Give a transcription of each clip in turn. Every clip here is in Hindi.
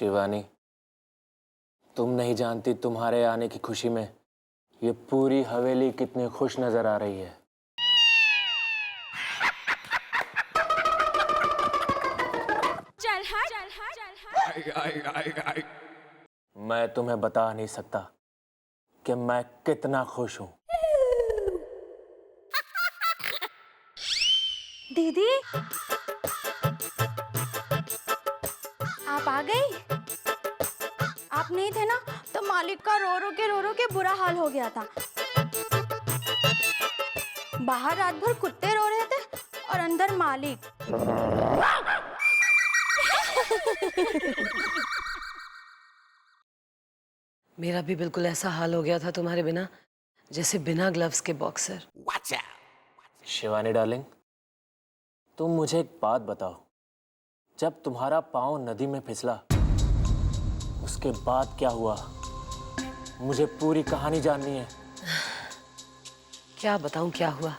शिवानी, तुम नहीं जानती तुम्हारे आने की खुशी में ये पूरी हवेली कितनी खुश नजर आ रही है। चल हट। मैं तुम्हें बता नहीं सकता कि मैं कितना खुश हूं। दीदी, आप आ गई? आप नहीं थे ना तो मालिक का रो रो के बुरा हाल हो गया था। बाहर रात भर कुत्ते रो रहे थे और अंदर मालिक। मेरा भी बिल्कुल ऐसा हाल हो गया था तुम्हारे बिना, जैसे बिना ग्लव्स के बॉक्सर। शिवानी डार्लिंग, तुम मुझे एक बात बताओ, जब तुम्हारा पाँव नदी में फिसला उसके बाद क्या हुआ? मुझे पूरी कहानी जाननी है। क्या बताऊं क्या हुआ?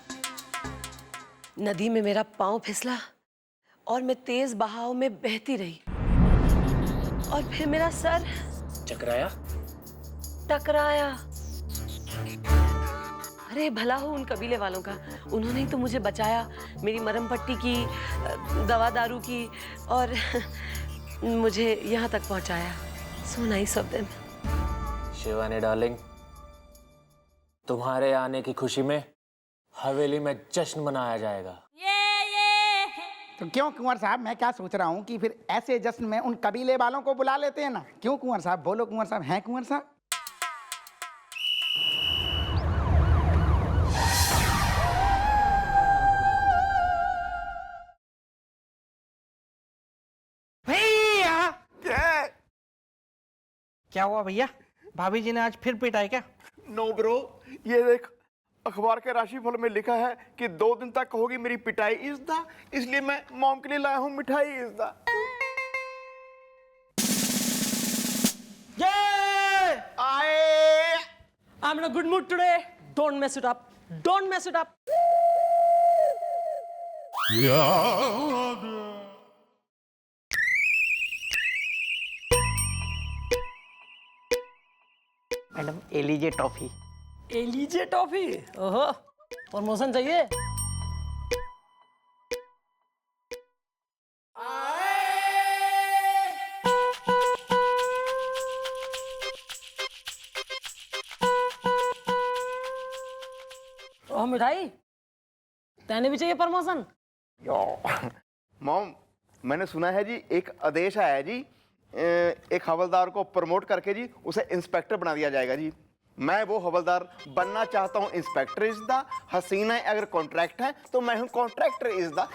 नदी में मेरा पाँव फिसला और मैं तेज बहाव में बहती रही और फिर मेरा सर टकराया। अरे भला हो उन कबीले वालों का, उन्होंने ही तो मुझे बचाया, मेरी मरहम पट्टी की, दवा दारू की और मुझे यहाँ तक पहुँचाया। So nice of them. Shivani darling, तुम्हारे आने की खुशी में हवेली में जश्न मनाया जाएगा। तो क्यों कुंवर साहब, मैं क्या सोच रहा हूँ कि फिर ऐसे जश्न में उन कबीले वालों को बुला लेते हैं ना। क्यों कुंवर साहब? बोलो कुंवर साहब। हैं कुंवर साहब? भैया क्या हुआ भैया? भाभी जी ने आज फिर पिटाई क्या? नो ब्रो, ये देख अखबार के राशिफल में लिखा है कि 2 दिन तक होगी मेरी पिटाई इज़दा, इसलिए मैं मॉम के लिए लाया हूँ मिठाई इज़दा। आए I'm in a good mood today. Don't mess it up. Don't mess it up. Madam ए लीजिए टॉफी। ए लीजिए टॉफी। ओहो, प्रमोशन चाहिए? ओह मिठाई, तेने भी चाहिए प्रमोशन? मॉम, मैंने सुना है जी एक आदेश आया है जी, एक हवलदार को प्रमोट करके जी उसे इंस्पेक्टर बना दिया जाएगा जी। मैं वो हवलदार बनना चाहता हूँ। इंस्पेक्टर इज़दा, हसीना अगर कॉन्ट्रैक्ट है तो मैं हूँ कॉन्ट्रैक्टर इज़दा।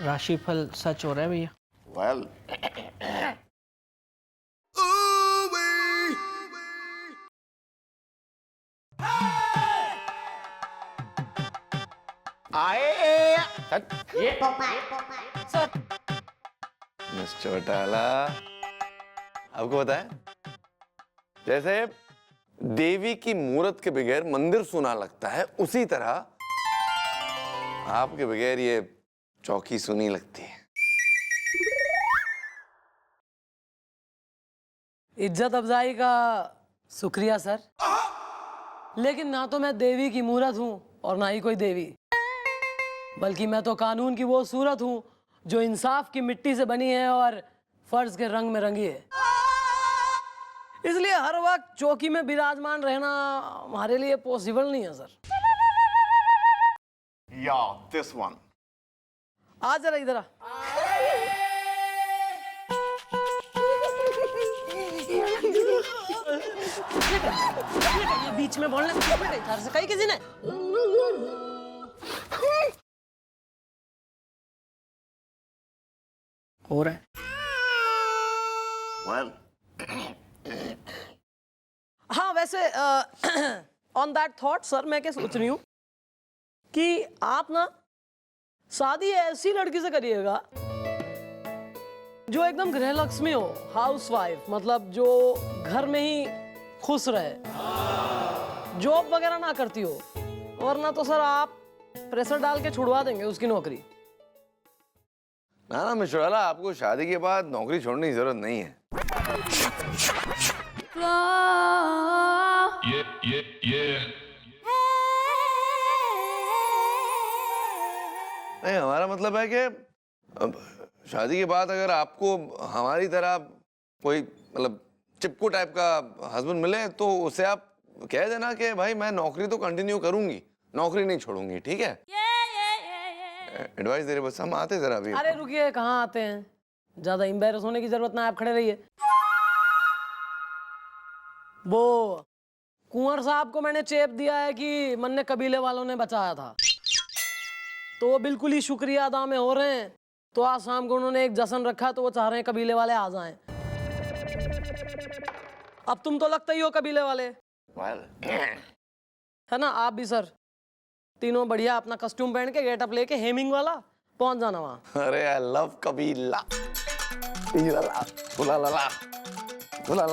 राशिफल सच हो रहा है भैया। वेल आए सर, मिस्टर टाला, आपको पता है जैसे देवी की मूरत के बगैर मंदिर सुना लगता है, उसी तरह आपके बगैर ये चौकी सुनी लगती है। इज्जत अफजाई का शुक्रिया सर, लेकिन ना तो मैं देवी की मूरत हूँ और ना ही कोई देवी, बल्कि मैं तो कानून की वो सूरत हूँ जो इंसाफ की मिट्टी से बनी है और फर्ज के रंग में रंगी है। इसलिए हर वक्त चौकी में विराजमान रहना हमारे लिए पॉसिबल नहीं है सर। या दिस वन। आ जरा इधर आ। ये बीच में बोलने घर से कही किसी ने? हो रहा है। Well, हाँ वैसे ऑन दैट थॉट सर मैं क्या सोच रही हूँ कि आप ना शादी ऐसी लड़की से करिएगा जो एकदम गृह लक्ष्मी हो, हाउस वाइफ, मतलब जो घर में ही खुश रहे, जॉब वगैरह ना करती हो, वरना तो सर आप प्रेशर डाल के छुड़वा देंगे उसकी नौकरी। ना ना मिस्टर वाला, आपको शादी के बाद नौकरी छोड़ने की जरूरत नहीं है। नहीं, हमारा मतलब है कि अब शादी के बाद अगर आपको हमारी तरह कोई मतलब चिपकू टाइप का हस्बैंड मिले तो उसे आप कह देना कि भाई मैं नौकरी तो कंटिन्यू करूंगी, नौकरी नहीं छोड़ूंगी, ठीक है? एडवाइस दे रहे, बस हम आते जरा अभी। अरे रुकिए, कहाँ आते हैं, ज्यादा एम्बेरस होने की जरूरत ना है, आप खड़े रहिए। वो कुंवर साहब को मैंने चेप दिया है कि मन्ने कबीले वालों ने बचाया था, तो वो बिल्कुल ही शुक्रिया अदा में हो रहे हैं। तो आज शाम को उन्होंने एक जश्न रखा, तो वो चाह रहे हैं कबीले वाले आ जाएं। अब तुम तो लगते ही हो कबीले वाले, है ना? आप भी सर, तीनों बढ़िया अपना कस्ट्यूम पहन के गेटअप लेके हेमिंग वाला पहुंच जाना वहां। अरे आई लव कबीला, बुला।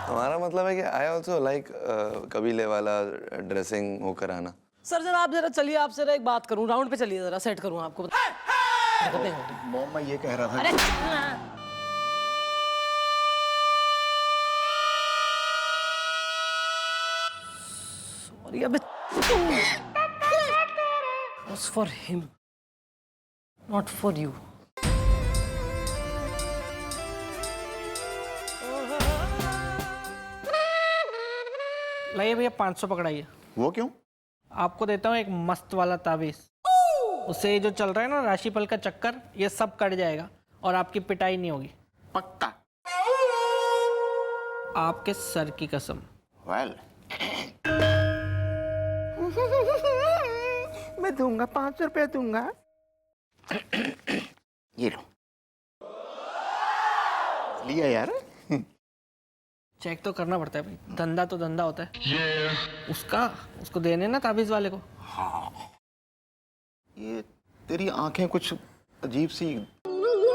हमारा मतलब है कि आई ऑल्सो लाइक कबीले वाला ड्रेसिंग होकर आना। सर जरा आप जरा चलिए, आपसे जरा एक बात करूं, राउंड पे चलिए, जरा सेट करूं आपको। मॉम मैं ये कह रहा था। अरे सॉरी, अबे was for him, not for you. लाइए भैया 500 पकड़ाइए। वो क्यों? आपको देता हूँ एक मस्त वाला तावीज, उससे ये जो चल रहा है ना राशिफल का चक्कर, ये सब कट जाएगा और आपकी पिटाई नहीं होगी। पक्का? आपके सर की कसम। वेल मैं दूंगा, 500 रुपया दूंगा। ये लो, लिया यार। चेक तो करना पड़ता है भाई, धंधा तो धंधा होता है। उसको देने ना ताबीज वाले को। हाँ, ये तेरी आंखें कुछ अजीब सी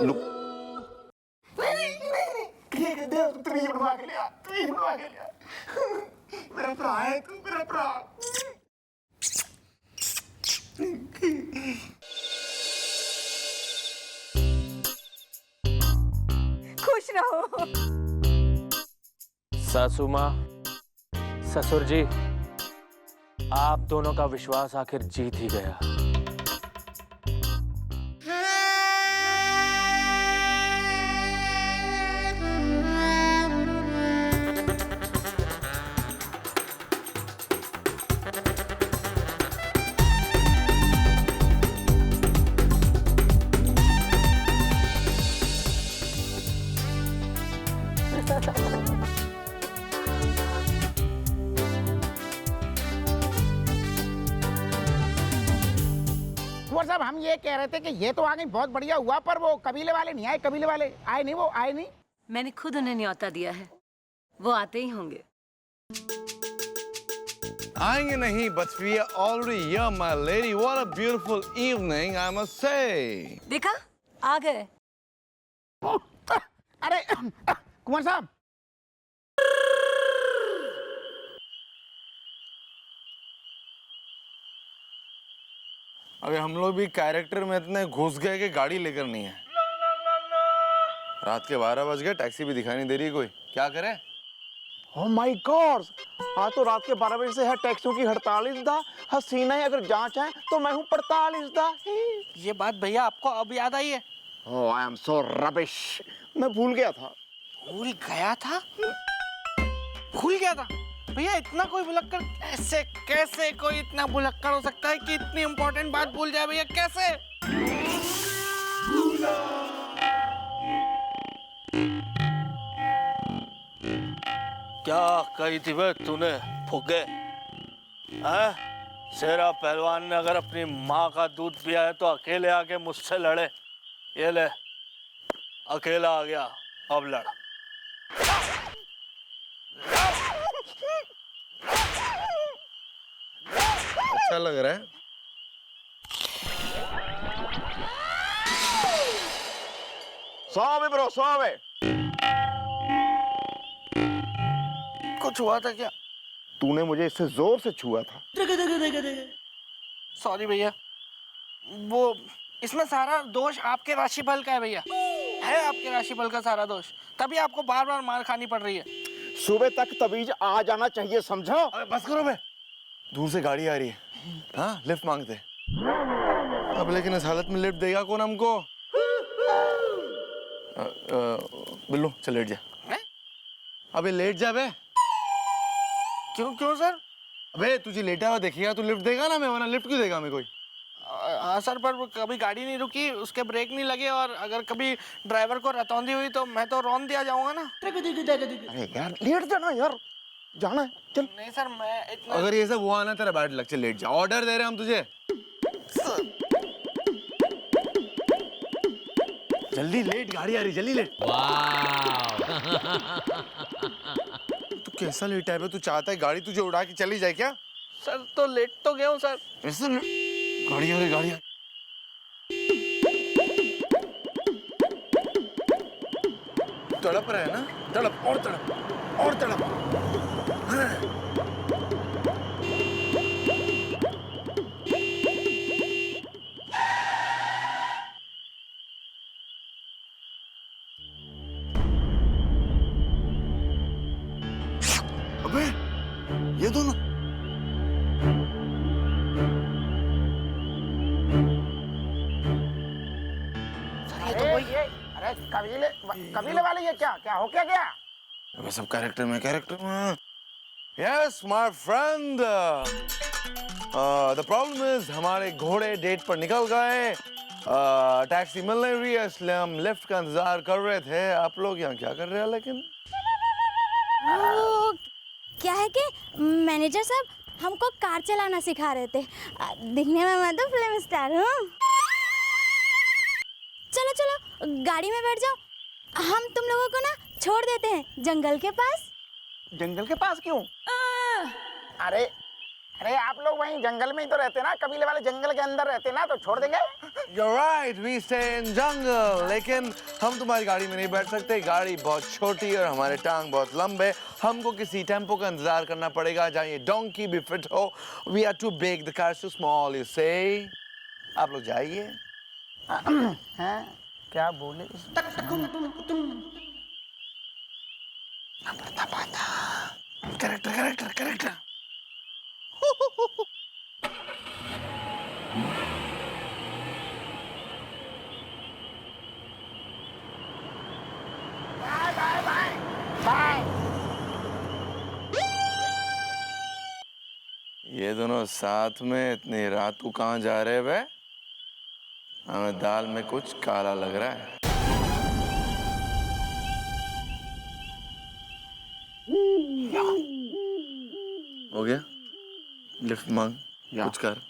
लुक। मेरा भरा है तू, मेरा भरा। खुश रहो। सासू माँ, ससुर जी, आप दोनों का विश्वास आखिर जीत ही गया। कुंवर साहब हम ये कह रहे थे कि ये तो आ गई, बहुत बढ़िया हुआ, पर वो कबीले वाले नहीं आए, कबीले वाले आए नहीं, वो आए नहीं। मैंने खुद उन्हें न्योता दिया है, वो आते ही होंगे। आएंगे नहीं, but we are already here, my lady. What a beautiful evening, I must say. देखा, आ गए। अरे कुंवर साहब, अभी हम लोग भी कैरेक्टर में इतने घुस गए कि गाड़ी लेकर नहीं है। रात के 12 बज गए, टैक्सी भी दिखाई नहीं दे रही कोई, क्या करे? Oh my God! आज तो रात के 12 बजे से है टैक्सियों की हड़ताल दा। हसीना है, अगर जांच है तो मैं हूँ 45 दा। ये बात भैया आपको अब याद आई है? Oh, I am so rubbish. मैं भूल गया था। भूल गया था? भूल गया था? भैया इतना कोई भुलक्कड़ ऐसे कैसे कोई इतना भुलक्कड़ हो सकता है कि इतनी इंपॉर्टेंट बात भूल जाए भैया, कैसे? क्या कही थी वे तूने फुगे? हैं? शेरा पहलवान ने अगर अपनी माँ का दूध पिया है तो अकेले आके मुझसे लड़े। ये ले, अकेला आ गया, अब लड़। अच्छा लग रहा है। सौ ब्रो 100 है। कुछ हुआ था क्या? तूने मुझे इससे जोर से छुआ था। सॉरी भैया, वो इसमें सारा दोष आपके राशिफल का है भैया, है आपके राशिफल का सारा दोष, तभी आपको बार बार मार खानी पड़ रही है। सुबह तक तमीज आ जाना चाहिए, समझो। अरे बस करो बे, दूर से गाड़ी आ रही है। हाँ लिफ्ट मांगते। अब लेकिन इस हालत में लिफ्ट देगा कौन हमको? बिल्लू चल लेट जा। अबे लेट जा बे। क्यों क्यों सर? अबे तुझे लेटा हुआ देखेगा तो लिफ्ट देगा ना मैं, वरना लिफ्ट क्यों देगा हमें कोई? हाँ सर, पर कभी गाड़ी नहीं रुकी, उसके ब्रेक नहीं लगे, और अगर कभी ड्राइवर को रतौंधी हुई तो मैं तो रौंद दिया जाऊंगा ना। अरे यार लेट जाना यार, जाना है चल। नहीं सर, मैं इतना अगर ये सब हुआ ना तेरा बैड लग, चल लेट जा। ऑर्डर दे रहे हम तुझे। जल्दी लेट, गाड़ी आ रही, जल्दी लेट। तू कैसा लेट है बे? तू चाहता है गाड़ी तुझे उड़ा के चली जाए क्या? सर तो लेट तो गया हूँ सर। ऐसा गाड़ी आ रही, गाड़ी आ रही। तड़प रहा है ना? तड़प और तड़प और तड़प। हाँ। अबे ये दोनों अरे कबीले वाले ये क्या क्या हो क्या गया? अबे सब कैरेक्टर में। Yes my friend, the problem is हमारे घोड़े डेट पर निकल गए, टैक्सी मिल नहीं रही है, इसलिए हम लिफ्ट का इंतजार कर रहे थे। आप लोग यहाँ क्या कर रहे हैं? लेकिन वो क्या है कि मैनेजर साहब हमको कार चलाना सिखा रहे थे। दिखने में मैं तो फिल्म स्टार हूँ। चलो चलो गाड़ी में बैठ जाओ, हम तुम लोगों को ना छोड़ देते हैं जंगल के पास। जंगल के पास क्यों? अरे अरे आप लोग वहीं जंगल में ही तो रहते ना, कबीले वाले जंगल के अंदर रहते ना, तो छोड़ देंगे। You're right, we stay in jungle, लेकिन हम तुम्हारी गाड़ी में नहीं बैठ सकते। गाड़ी बहुत छोटी और हमारे टांग बहुत लंबे, हमको किसी टेम्पो का इंतजार करना पड़ेगा जहाँ ये डोंकी भी फिट हो। We are too big, the car is too small, you say? आप लोग जाइए। हैं क्या बोले? कैरेक्टर। बाय। ये दोनों साथ में इतनी रात को कहाँ जा रहे हैं बे? हमें दाल में कुछ काला लग रहा है। हो गया? लिफ्ट मांग, कुछ कर।